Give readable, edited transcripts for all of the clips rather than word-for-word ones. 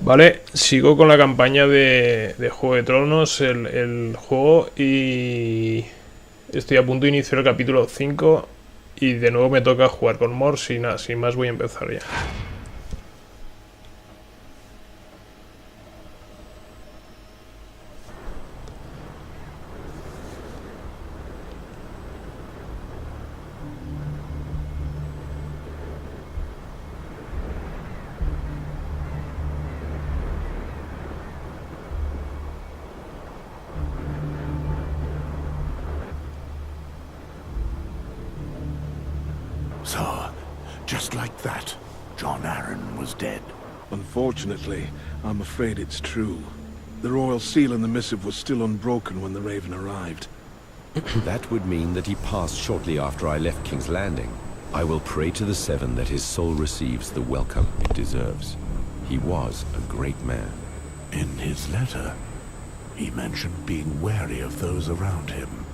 Vale, sigo con la campaña de Juego de Tronos, el juego, y estoy a punto de iniciar el capítulo 5 y de nuevo me toca jugar con Morse y nada, sin más voy a empezar ya. So, just like that, John Arryn was dead. Unfortunately, I'm afraid it's true. The royal seal in the missive was still unbroken when the Raven arrived. That would mean that he passed shortly after I left King's Landing. I will pray to the Seven that his soul receives the welcome it deserves. He was a great man. In his letter, he mentioned being wary of those around him.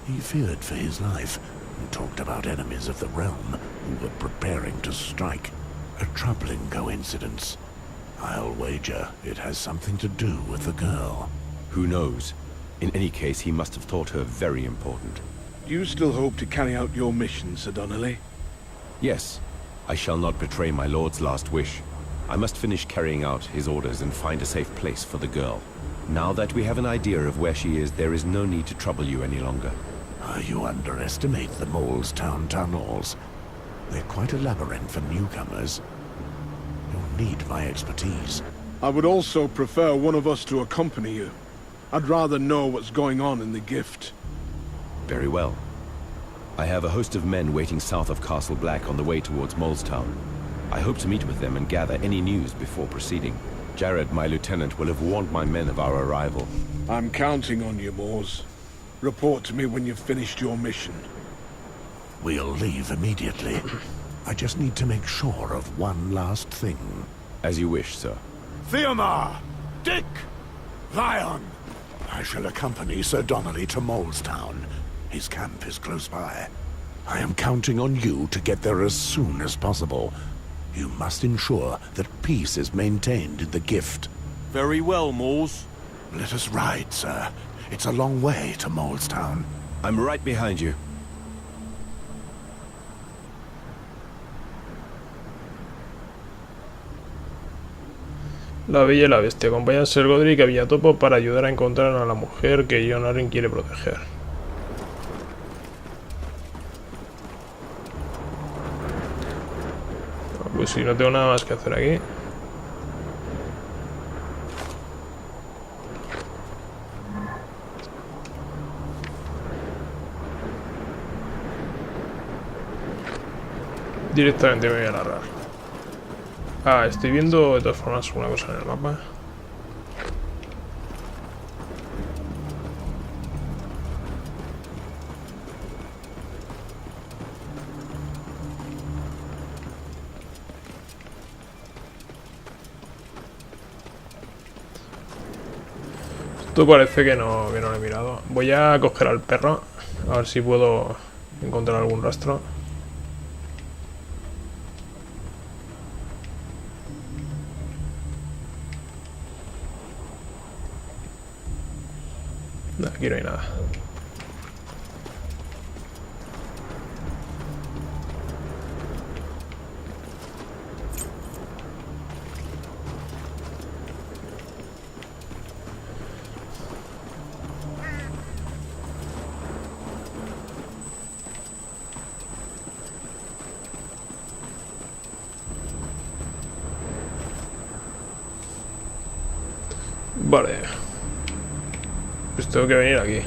He feared for his life and talked about enemies of the realm who were preparing to strike. A troubling coincidence. I'll wager it has something to do with the girl. Who knows? In any case, he must have thought her very important. You still hope to carry out your mission, Sir Donnelly? Yes, I shall not betray my lord's last wish. I must finish carrying out his orders and find a safe place for the girl. Now that we have an idea of where she is, there is no need to trouble you any longer. You underestimate the Mole's Town tunnels. They're quite a labyrinth for newcomers. You'll need my expertise. I would also prefer one of us to accompany you. I'd rather know what's going on in the gift. Very well. I have a host of men waiting south of Castle Black on the way towards Molestown. I hope to meet with them and gather any news before proceeding. Jared, my lieutenant, will have warned my men of our arrival. I'm counting on you, Moors. Report to me when you've finished your mission. We'll leave immediately. I just need to make sure of one last thing. As you wish, sir. Theomar! Dick! Lion! I shall accompany Sir Donnelly to Molestown. His camp is close by. I am counting on you to get there as soon as possible. You must ensure that peace is maintained in the gift. Very well, Moors. Let us ride, sir. It's a long way to Molestown. I'm right behind you. La Bella y la Bestia acompañan a Ser Godric a Villatopo para ayudar a encontrar a la mujer que John Arryn quiere proteger. Pues si no tengo nada más que hacer aquí. Directamente me voy a largar. Ah, estoy viendo de todas formas una cosa en el mapa. Esto parece que no lo he mirado. Voy a coger al perro. A ver si puedo encontrar algún rastro. No, aquí no hay nada. Vale. Pues tengo que venir aquí.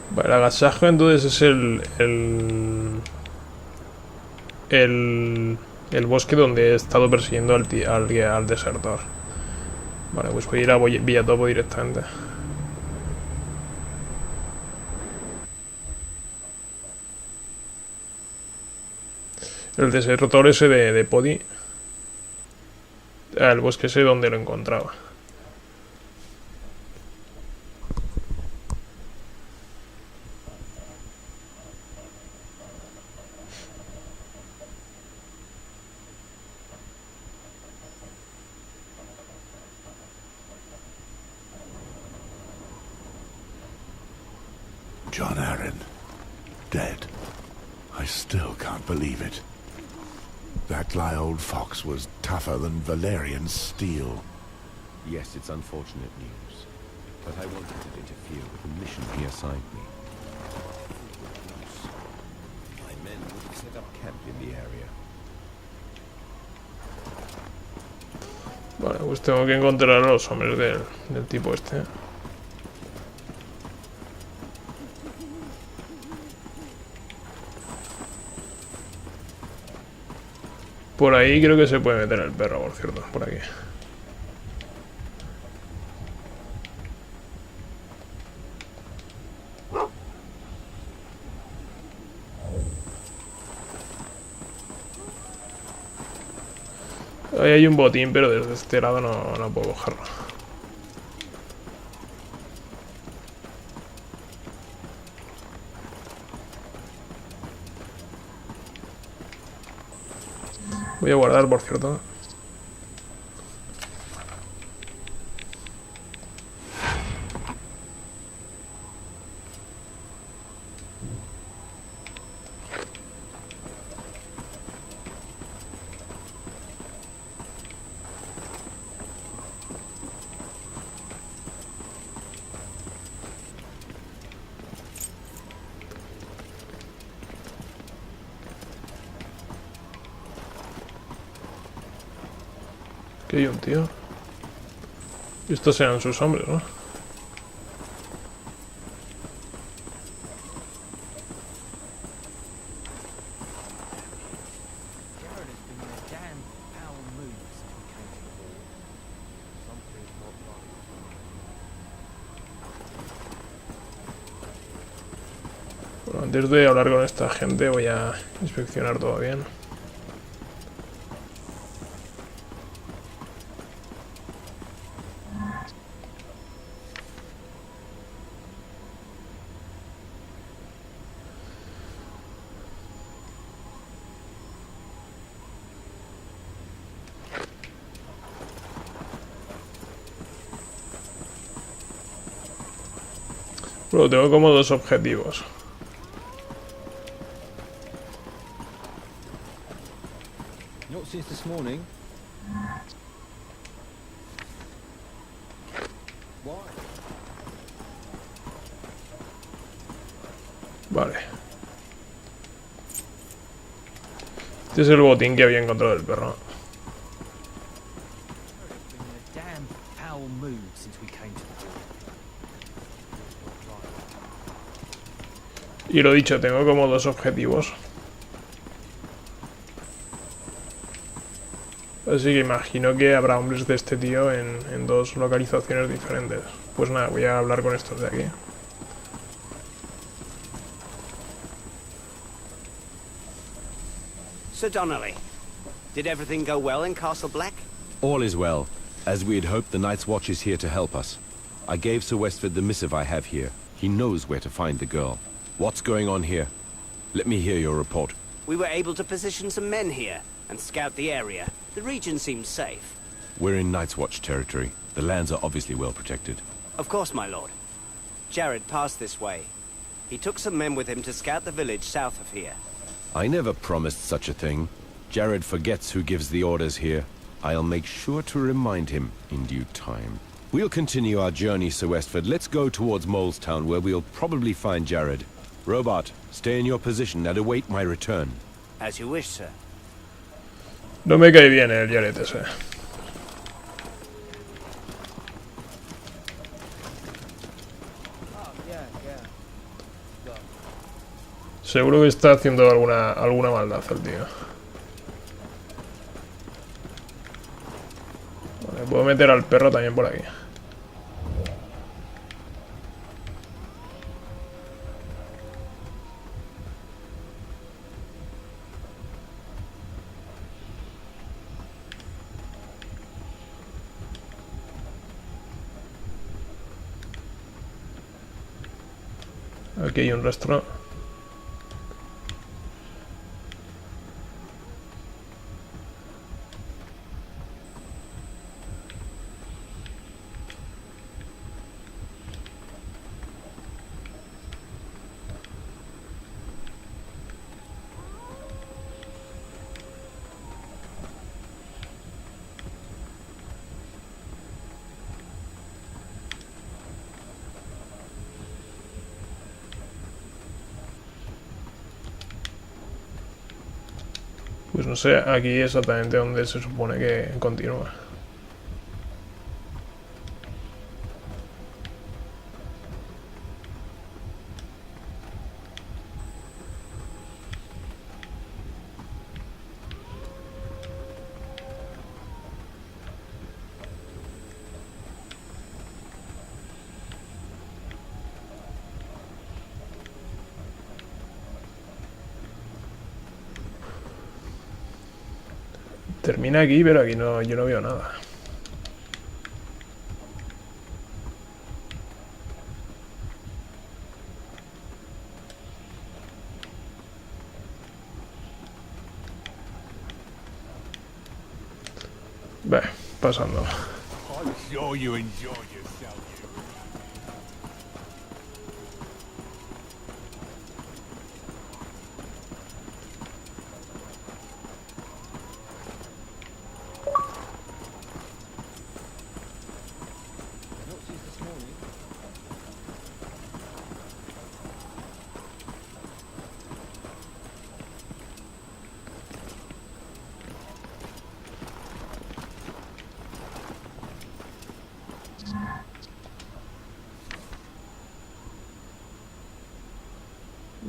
Vale, el agasajo entonces es el bosque donde he estado persiguiendo al desertor. Vale, pues voy a ir a Villatopo directamente. El desertor ese de Podi. El bosque ese donde lo encontraba. John Arryn. Dead. I still can't believe it. That sly old fox was tougher than Valerian steel. Yes, it's unfortunate news, but I wanted to interfere with the mission he assigned me. My men would have set up camp in the area. Vale, pues tengo que encontrar a los hombres del tipo este. Por ahí creo que se puede meter el perro, por cierto, por aquí. Ahí hay un botín, pero desde este lado no puedo cogerlo. Voy a guardar, por cierto. Aquí hay un tío. Y estos serán sus hombres, ¿no? Bueno, antes de hablar con esta gente voy a inspeccionar todo bien. Bueno, tengo como dos objetivos. Not since this morning. Why? Vale. Este es el botín que había encontrado el perro. Been in a damn foul mood since we came to the wall. Y lo dicho, tengo como dos objetivos. Así que imagino que habrá hombres de este tío en dos localizaciones diferentes. Pues nada, voy a hablar con estos de aquí. Sir Donnelly, did everything go well in Castle Black? All is well. As we had hoped, the Night's Watch is here to help us. I gave Sir Westford the missive I have here. He knows where to find the girl. What's going on here? Let me hear your report. We were able to position some men here and scout the area. The region seems safe. We're in Night's Watch territory. The lands are obviously well protected. Of course, my lord. Jared passed this way. He took some men with him to scout the village south of here. I never promised such a thing. Jared forgets who gives the orders here. I'll make sure to remind him in due time. We'll continue our journey, Sir Westford. Let's go towards Molestown, where we'll probably find Jared. Robot, stay in your position and await my return. As you wish, sir. No me cae bien el Jared ese. Seguro que está haciendo alguna maldad el tío. Vale, puedo meter al perro también por aquí. Aquí hay un rastro. Pues no sé aquí exactamente dónde se supone que continúa. Termina aquí, pero aquí no, yo no veo nada. Ve, pasando. I'm sure you enjoy yourself.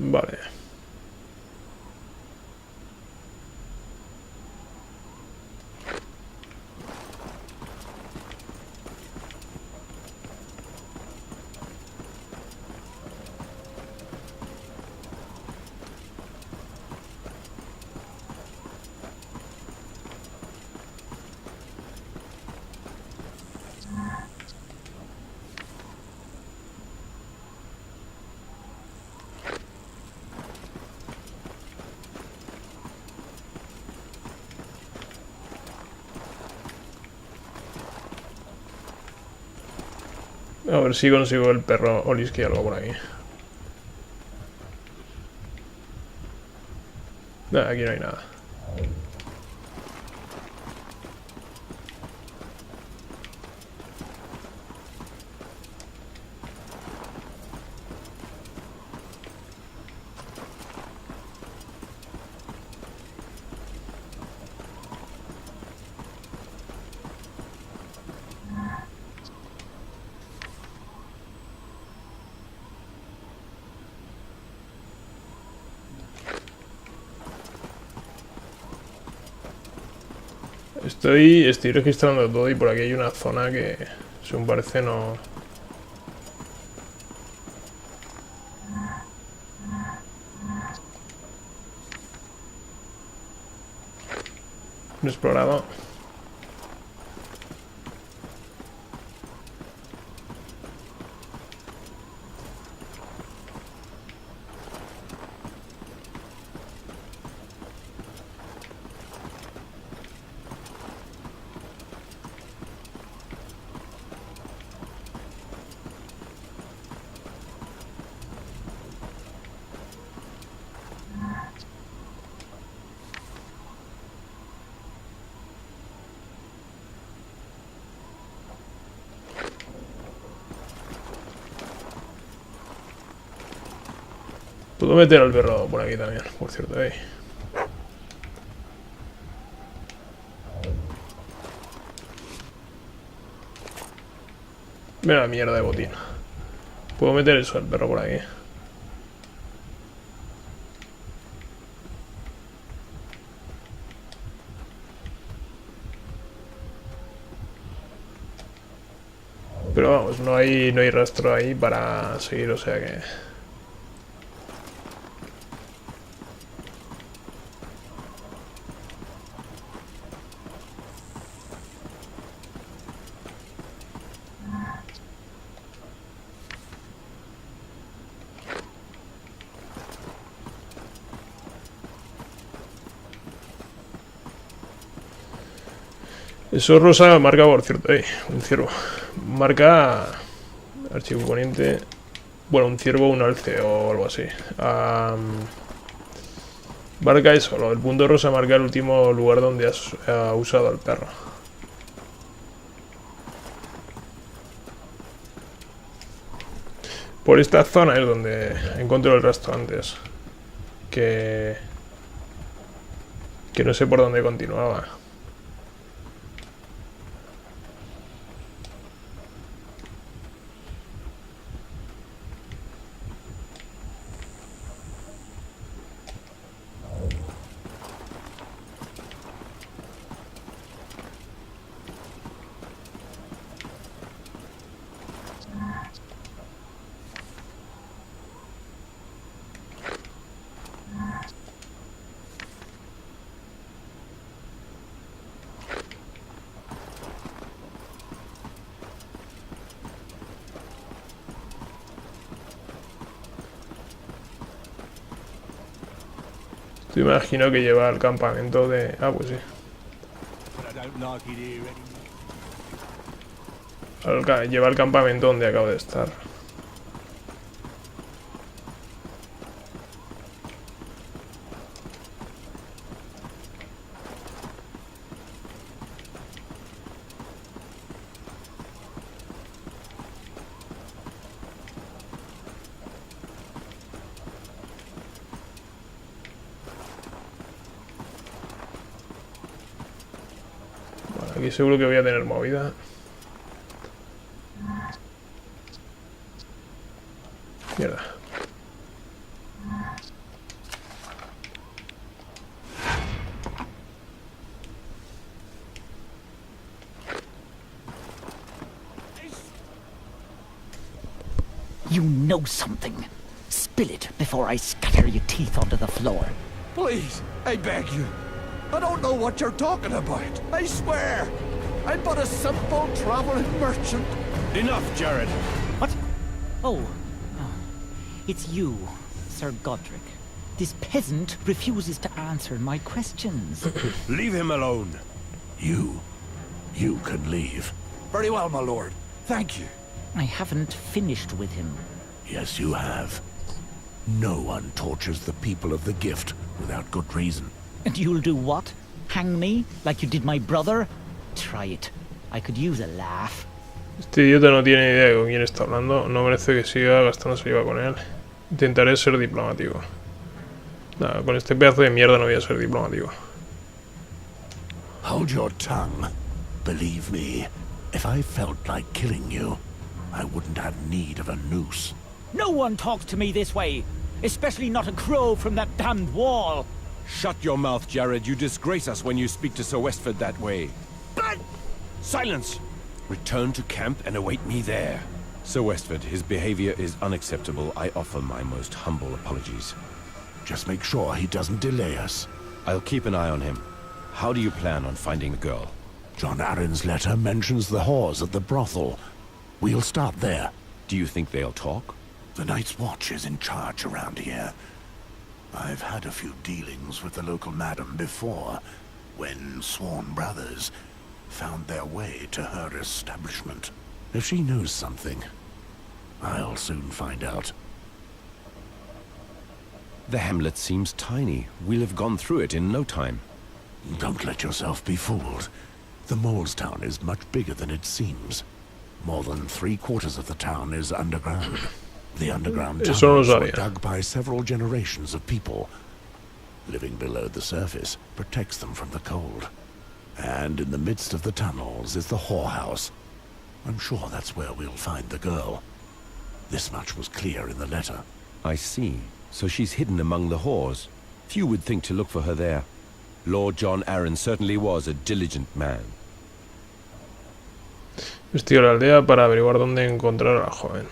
Vale. A ver si consigo el perro Oliski algo por aquí. Nah, aquí no hay nada. Estoy registrando todo y por aquí hay una zona que, según parece, no... no he explorado. Puedo meter al perro por aquí también, por cierto, ahí. Mira la mierda de botín. Puedo meter eso al perro por aquí. Pero vamos, no hay rastro ahí para seguir, o sea que... Eso rosa marca, por cierto, un ciervo. Marca archivo componente. Bueno, un ciervo, un alce o algo así. Marca eso, el punto rosa marca el último lugar donde has usado al perro. Por esta zona es donde encuentro el rastro antes. Que Que no sé por dónde continuaba. Te imagino que lleva al campamento de... Ah, pues sí. Lleva al campamento donde acabo de estar. Aquí seguro que voy a tener movida. Mierda. You know something. Spill it before I scatter your teeth onto the floor. Please, I beg you. I don't know what you're talking about. I swear. I'm but a simple traveling merchant. Enough, Jared. What? Oh. It's you, Sir Godric. This peasant refuses to answer my questions. Leave him alone. You can leave. Very well, my lord. Thank you. I haven't finished with him. Yes, you have. No one tortures the people of the gift without good reason. And you'll do what? Hang me, like you did my brother? Try it. I could use a laugh. Este idiota no tiene idea de con quién está hablando. No merece que siga gastando saliva con él. Intentaré ser diplomático. Nada, con este pedazo de mierda no voy a ser diplomático. Hold your tongue. Believe me, if I felt like killing you, I wouldn't have need of a noose. No one talks to me this way, especially not a crow from that damned wall. Shut your mouth, Jared. You disgrace us when you speak to Sir Westford that way. But... Silence! Return to camp and await me there. Sir Westford, his behavior is unacceptable. I offer my most humble apologies. Just make sure he doesn't delay us. I'll keep an eye on him. How do you plan on finding the girl? John Aaron's letter mentions the whores at the brothel. We'll start there. Do you think they'll talk? The Night's Watch is in charge around here. I've had a few dealings with the local madam before, when sworn brothers found their way to her establishment. If she knows something, I'll soon find out. The hamlet seems tiny. We'll have gone through it in no time. Don't let yourself be fooled. The Mole's Town is much bigger than it seems. More than 3/4 of the town is underground. The underground tunnels were dug by several generations of people. Living below the surface protects them from the cold. And in the midst of the tunnels is the whorehouse. I'm sure that's where we'll find the girl. This much was clear in the letter. I see. So she's hidden among the whores. Few would think to look for her there. Lord John Aaron certainly was a diligent man. Investigo la aldea para averiguar dónde encontrar a la joven.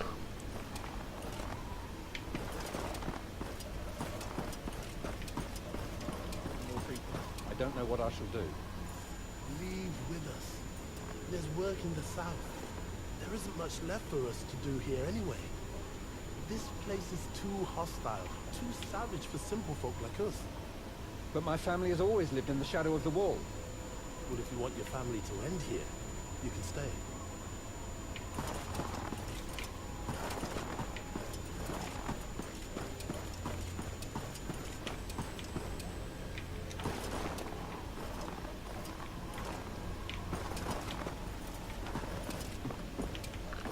I don't know what I shall do. Leave with us. There's work in the south. There isn't much left for us to do here anyway. This place is too hostile, too savage for simple folk like us. But my family has always lived in the shadow of the wall. Well, if you want your family to end here, you can stay.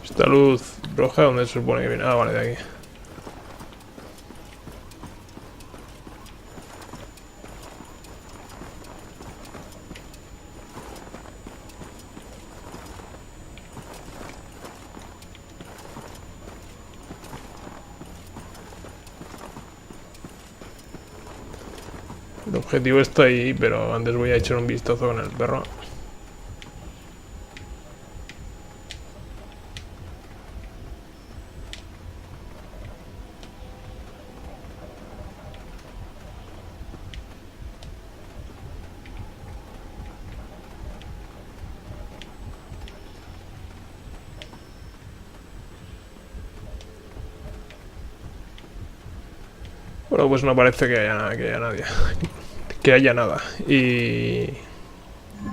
Esta luz roja, ¿dónde se supone que viene? Ah, vale, de aquí. El objetivo está ahí, pero antes voy a echar un vistazo con el perro. Bueno, pues no parece que haya nadie. Que haya nada. Y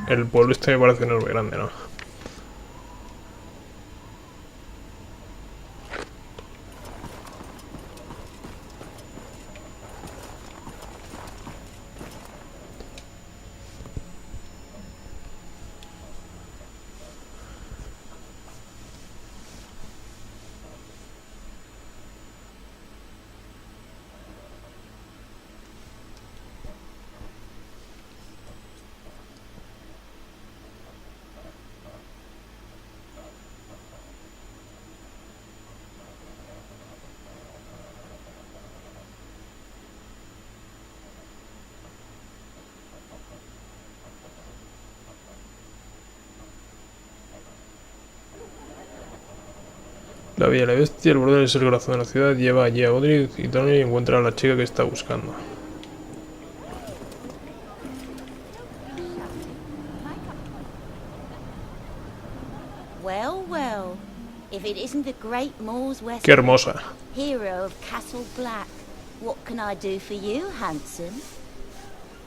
el pueblo este me parece enorme, grande, ¿no? La Bella y la Bestia, el bordel es el corazón de la ciudad, lleva allí a Godric y Tony y encuentra a la chica que está buscando. Well, well, if it isn't the great Moors West, ¡Qué hermosa! hero of Castle Black, what can I do for you, handsome?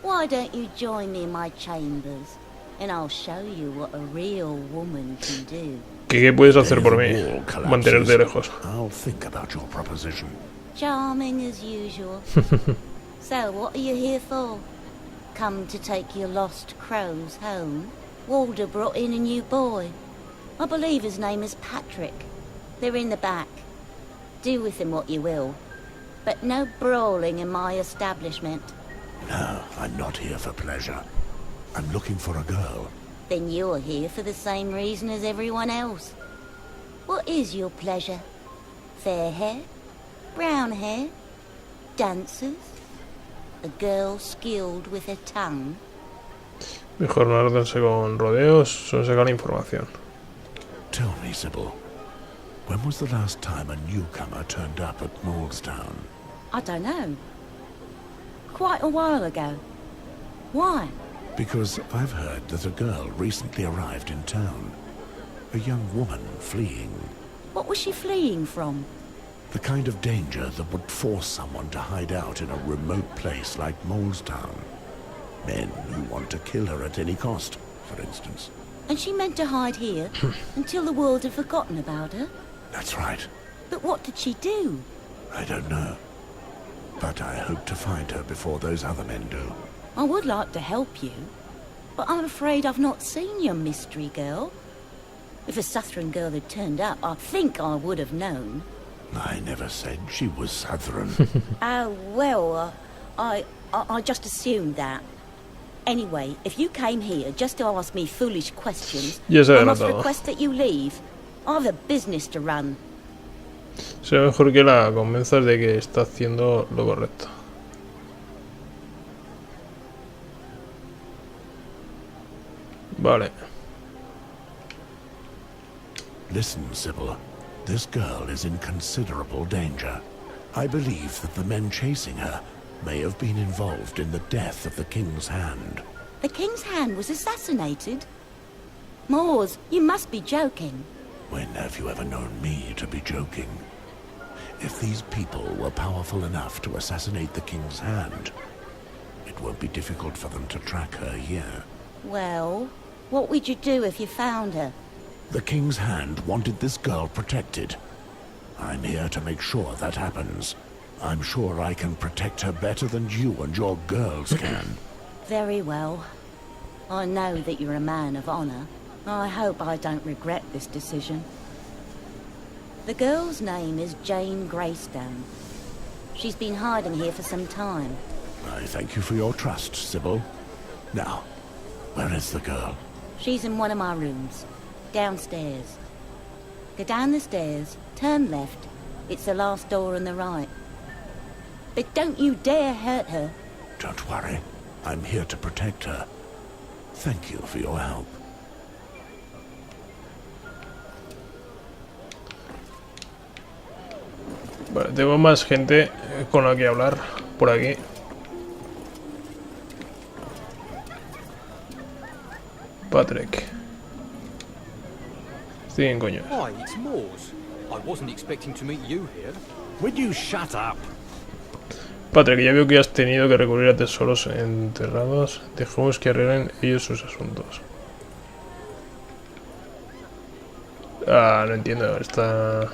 Why don't you join me in my chambers, and I'll show you what a real woman can do. ¿Qué puedes hacer por mí? Mantenerte lejos. I'll think about your proposition. Charming as usual. So, what are you here for? Come to take your lost crows home? Walder brought in a new boy. I believe his name is Patrick. They're in the back. Do with him what you will. But no brawling in my establishment. No, I'm not here for pleasure. I'm looking for a girl. Then you're here for the same reason as everyone else. What is your pleasure? Fair hair? Brown hair? Dancers? A girl skilled with her tongue? Mejor no arderse con rodeos, solo sacar información. Tell me, Sybil, when was the last time a newcomer turned up at Molestown? I don't know. Quite a while ago. Why? Because I've heard that a girl recently arrived in town. A young woman fleeing. What was she fleeing from? The kind of danger that would force someone to hide out in a remote place like Molestown. Men who want to kill her at any cost, for instance. And she meant to hide here until the world had forgotten about her? That's right. But what did she do? I don't know. But I hope to find her before those other men do. I would like to help you, but I'm afraid I've not seen your mystery girl. If a Southron girl had turned up, I think I would have known. I never said she was Southron. Oh, well, I just assumed that. Anyway, if you came here just to ask me foolish questions, I must request that you leave. I have a business to run. Será mejor que la convenzas de que está haciendo lo correcto. Vale. Listen, Sybil. This girl is in considerable danger. I believe that the men chasing her may have been involved in the death of the King's Hand. The King's Hand was assassinated? Moors, you must be joking. When have you ever known me to be joking? If these people were powerful enough to assassinate the King's Hand, it won't be difficult for them to track her here. Well, what would you do if you found her? The King's Hand wanted this girl protected. I'm here to make sure that happens. I'm sure I can protect her better than you and your girls can. Very well. I know that you're a man of honor. I hope I don't regret this decision. The girl's name is Jane Greystone. She's been hiding here for some time. I thank you for your trust, Sybil. Now, where is the girl? She's in one of my rooms. Downstairs. Go down the stairs, turn left. It's the last door on the right. But don't you dare hurt her. Don't worry. I'm here to protect her. Thank you for your help. Vale, tengo más gente con la que hablar por aquí. Patrick. Estoy en coño. Hi, it's Moors. I wasn't expecting to meet you here. Would you shut up? Patrick, ya veo que has tenido que recurrir a tesoros enterrados. Dejemos que arreglen ellos sus asuntos. Ah, no entiendo. Está...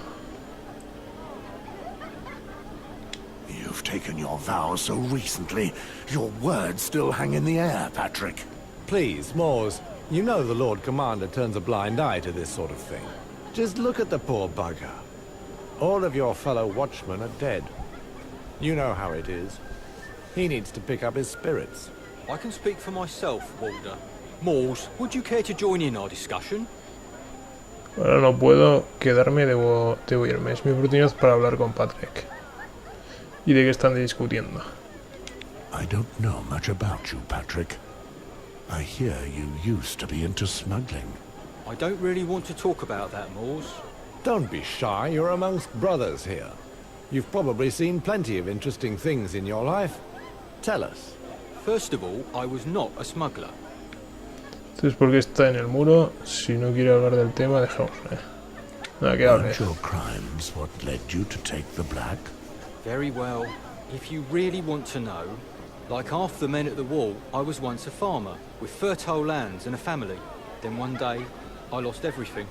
You've taken your vow so recently. Your words still hang in the air, Patrick. Please, Moors. You know the Lord Commander turns a blind eye to this sort of thing. Just look at the poor bugger. All of your fellow watchmen are dead. You know how it is. He needs to pick up his spirits. I can speak for myself, Walder. Moors, would you care to join in our discussion? Ahora no puedo quedarme, debo irme. Es mi oportunidad para hablar con Patrick. ¿Y de qué están discutiendo? I don't know much about you, Patrick. I hear you used to be into smuggling. I don't really want to talk about that, Moors. Don't be shy, you're amongst brothers here. You've probably seen plenty of interesting things in your life. Tell us. First of all, I was not a smuggler. Entonces, ¿por qué está en el muro? Si no quiere hablar del tema, dejémosle. Nada, que hable. Weren't your crimes what led you to take the black? Very well. If you really want to know, like half the men at the wall, I was once a farmer, with fertile lands and a family. Then one day, I lost everything.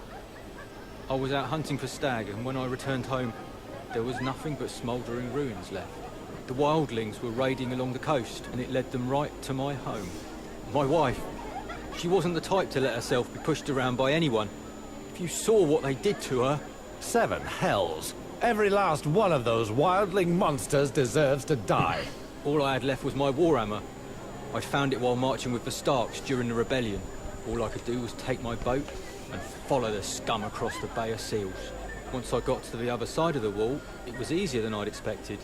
I was out hunting for stag, and when I returned home, there was nothing but smouldering ruins left. The wildlings were raiding along the coast, and it led them right to my home. My wife, she wasn't the type to let herself be pushed around by anyone. If you saw what they did to her... 7 hells. Every last one of those wildling monsters deserves to die. All I had left was my warhammer. I'd found it while marching with the Starks during the rebellion. All I could do was take my boat and follow the scum across the Bay of Seals. Once I got to the other side of the wall, it was easier than I'd expected.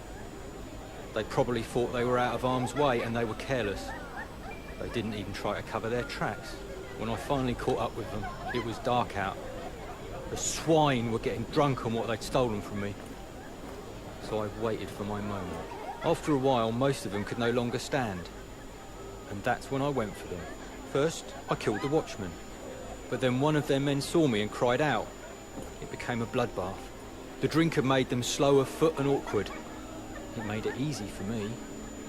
They probably thought they were out of harm's way, and they were careless. They didn't even try to cover their tracks. When I finally caught up with them, it was dark out. The swine were getting drunk on what they'd stolen from me. So I waited for my moment. After a while, most of them could no longer stand. And that's when I went for them. First, I killed the watchman. But then one of their men saw me and cried out. It became a bloodbath. The drink had made them slow of foot and awkward. It made it easy for me.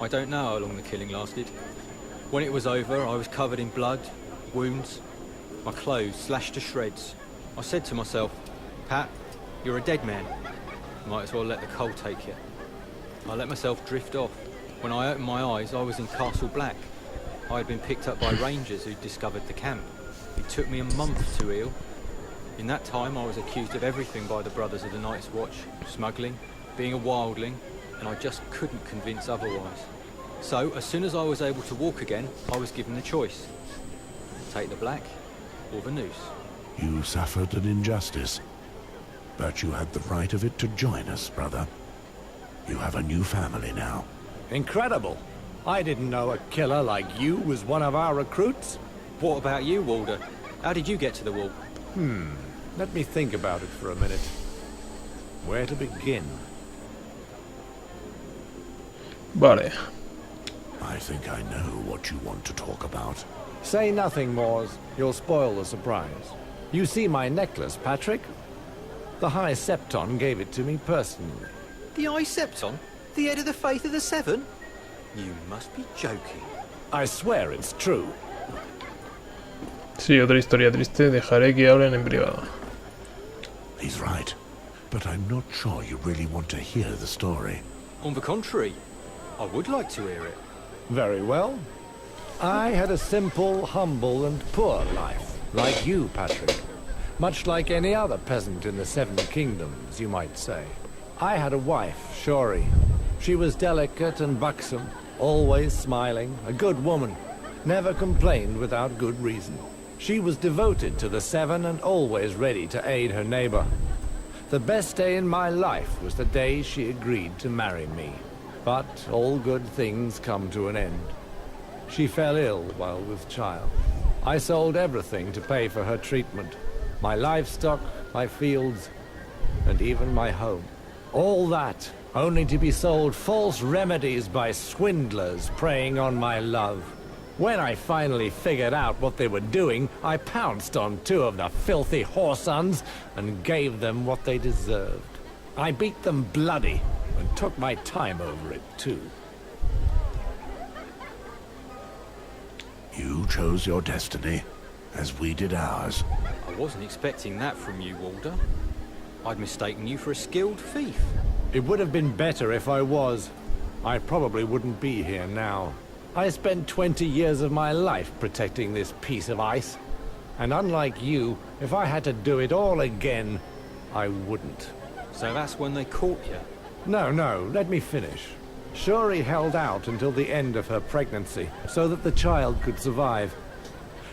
I don't know how long the killing lasted. When it was over, I was covered in blood, wounds, my clothes slashed to shreds. I said to myself, Pat, you're a dead man. Might as well let the cold take you. I let myself drift off. When I opened my eyes, I was in Castle Black. I had been picked up by rangers who'd discovered the camp. It took me a month to heal. In that time, I was accused of everything by the Brothers of the Night's Watch. Smuggling, being a wildling, and I just couldn't convince otherwise. So, as soon as I was able to walk again, I was given the choice. Take the black, or the noose. You suffered an injustice, but you had the right of it to join us, brother. You have a new family now. Incredible. I didn't know a killer like you was one of our recruits. What about you, Walder? How did you get to the wall? Let me think about it for a minute. Where to begin? Vale. I think I know what you want to talk about. Say nothing, Moors. You'll spoil the surprise. You see my necklace, Patrick? The High Septon gave it to me personally. The High Septon? The head of the Faith of the Seven? You must be joking. I swear it's true. Sí, otra historia triste. Dejaré que hablen en privado. He's right, but I'm not sure you really want to hear the story. On the contrary, I would like to hear it. Very well. I had a simple, humble, and poor life, like you, Patrick. Much like any other peasant in the Seven Kingdoms, you might say. I had a wife, Shori. She was delicate and buxom, always smiling, a good woman. Never complained without good reason. She was devoted to the Seven and always ready to aid her neighbor. The best day in my life was the day she agreed to marry me. But all good things come to an end. She fell ill while with child. I sold everything to pay for her treatment. My livestock, my fields, and even my home. All that only to be sold false remedies by swindlers preying on my love. When I finally figured out what they were doing, I pounced on 2 of the filthy whoresons and gave them what they deserved. I beat them bloody and took my time over it too. You chose your destiny, as we did ours. I wasn't expecting that from you, Walder. I'd mistaken you for a skilled thief. It would have been better if I was. I probably wouldn't be here now. I spent 20 years of my life protecting this piece of ice. And unlike you, if I had to do it all again, I wouldn't. So that's when they caught you? No, let me finish. Shuri held out until the end of her pregnancy, so that the child could survive.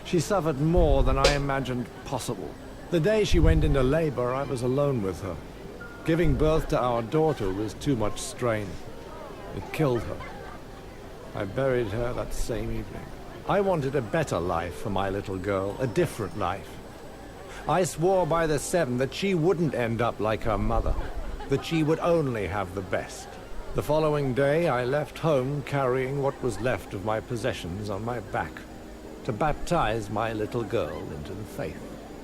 She suffered more than I imagined possible. The day she went into labor, I was alone with her. Giving birth to our daughter was too much strain. It killed her. I buried her that same evening. I wanted a better life for my little girl, a different life. I swore by the Seven that she wouldn't end up like her mother, that she would only have the best. The following day, I left home carrying what was left of my possessions on my back to baptize my little girl into the faith.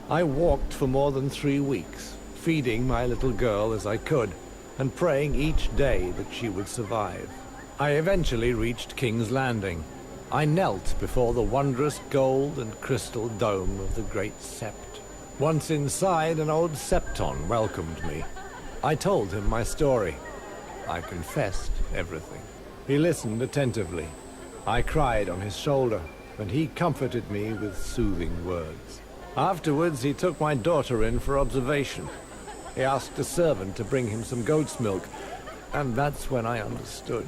I walked for more than 3 weeks, feeding my little girl as I could and praying each day that she would survive. I eventually reached King's Landing. I knelt before the wondrous gold and crystal dome of the Great Sept. Once inside, an old Septon welcomed me. I told him my story. I confessed everything. He listened attentively. I cried on his shoulder, and he comforted me with soothing words. Afterwards, he took my daughter in for observation. He asked a servant to bring him some goat's milk, and that's when I understood.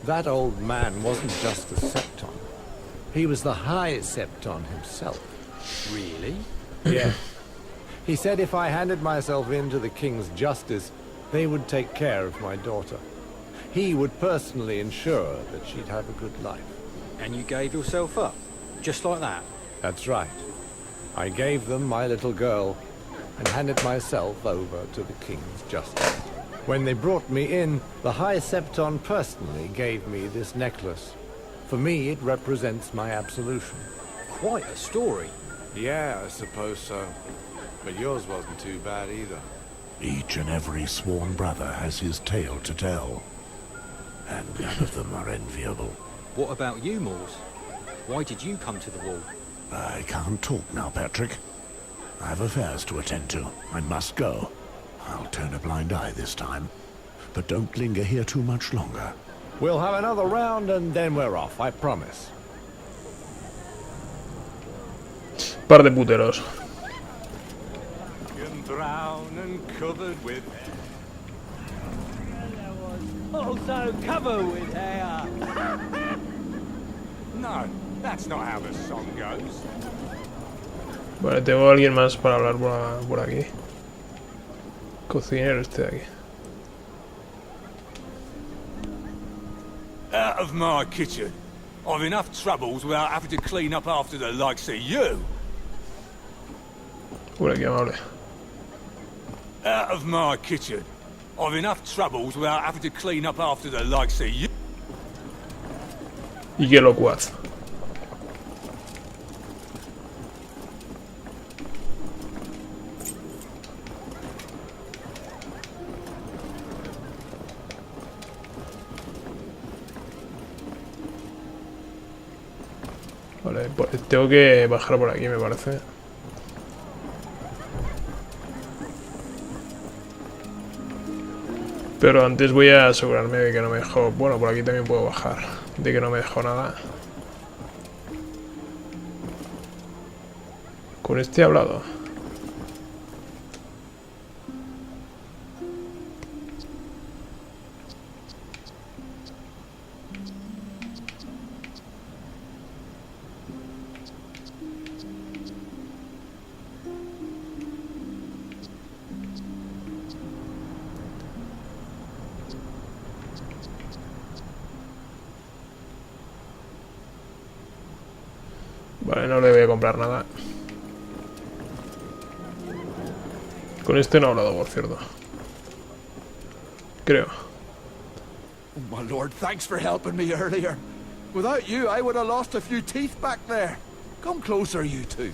That old man wasn't just a Septon. He was the High Septon himself. Really? Yeah. He said if I handed myself in to the king's justice, they would take care of my daughter. He would personally ensure that she'd have a good life. And you gave yourself up? Just like that? That's right. I gave them my little girl and handed myself over to the king's justice. When they brought me in, the High Septon personally gave me this necklace. For me, it represents my absolution. Quite a story. Yeah, I suppose so. But yours wasn't too bad either. Each and every sworn brother has his tale to tell. And none of them are enviable. What about you, Moors? Why did you come to the wall? I can't talk now, Patrick. I have affairs to attend to. I must go. I'll turn a blind eye this time. But don't linger here too much longer. We'll have another round and then we're off, I promise. Par de puteros. Brown and covered with Also covered with hair. No, that's not how the song goes. Vale, tengo a alguien más para hablar por aquí. Cocinero este de aquí. Out of my kitchen. I've enough troubles without having to clean up after the likes of you. Por aquí, amable. Out of my kitchen. I've enough troubles without having to clean up after the likes of you. Y que locuaz. Vale, pues tengo que bajar por aquí, me parece. Pero antes voy a asegurarme de que no me dejó... Bueno, por aquí también puedo bajar. De que no me dejó nada. Con este he hablado. Vale, no le voy a comprar nada. Con este no he hablado, por cierto. Creo. Oh, my lord, thanks for helping me earlier. Without you, I would have lost a few teeth back there. Come closer, you two.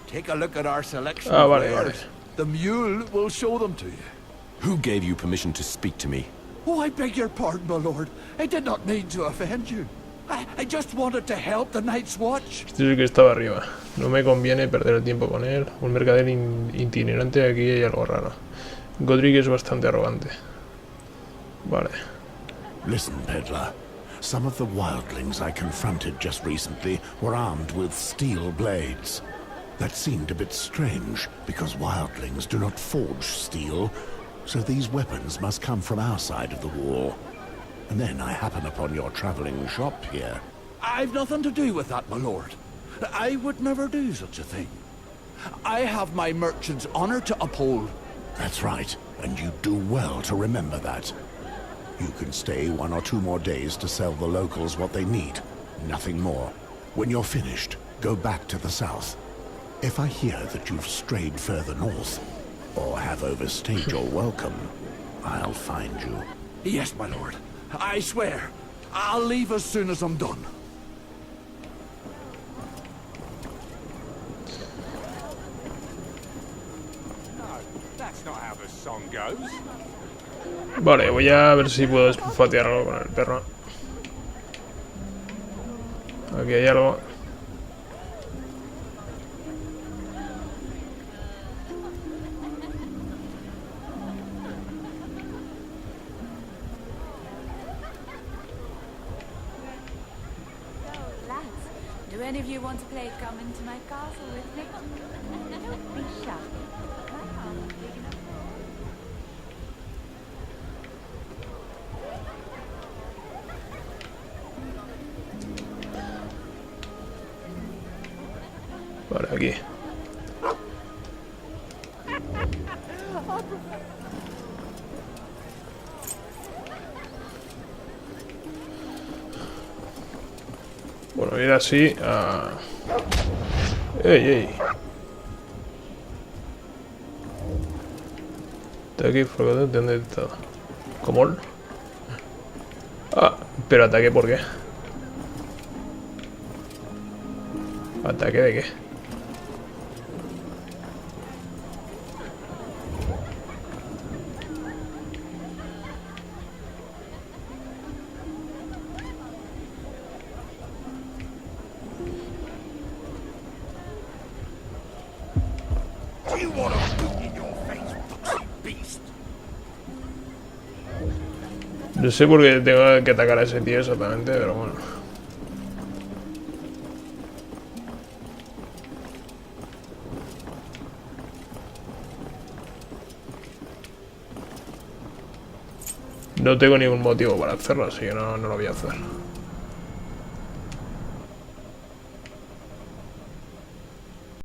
Take a look at our selection of wares. The mule will show them to you. Who gave you permission to speak to me? Oh, I beg your pardon, my lord. I did not mean to offend you. I just wanted to help the Night's Watch. Este es el que estaba arriba. No me conviene perder el tiempo con él. Un mercader itinerante, aquí hay algo raro. Godric es bastante arrogante. Vale. Listen, peddler. Some of the wildlings I confronted just recently were armed with steel blades. That seemed a bit strange, because wildlings do not forge steel, so these weapons must come from our side of the wall. And then I happen upon your traveling shop here. I've nothing to do with that, my lord. I would never do such a thing. I have my merchant's honor to uphold. That's right, and you do well to remember that. You can stay 1 or 2 more days to sell the locals what they need. Nothing more. When you're finished, go back to the south. If I hear that you've strayed further north, or have overstayed your welcome, I'll find you. Yes, my lord. I swear. I'll leave as soon as I'm done. That's not how the song goes. Vale, voy a ver si puedo espufatear algo con el perro. Aquí hay algo. Do any of you want to play come into my castle with me? Don't be shy. My house is big enough. Vale, aquí. Bueno, ir así a... ¡Ey, ey! Ataque fuego de detectado. ¿Cómo? Ah, pero ataque ¿por qué? ¿Ataque de qué? No sé por qué tengo que atacar a ese tío exactamente, pero bueno. No tengo ningún motivo para hacerlo, así que no lo voy a hacer.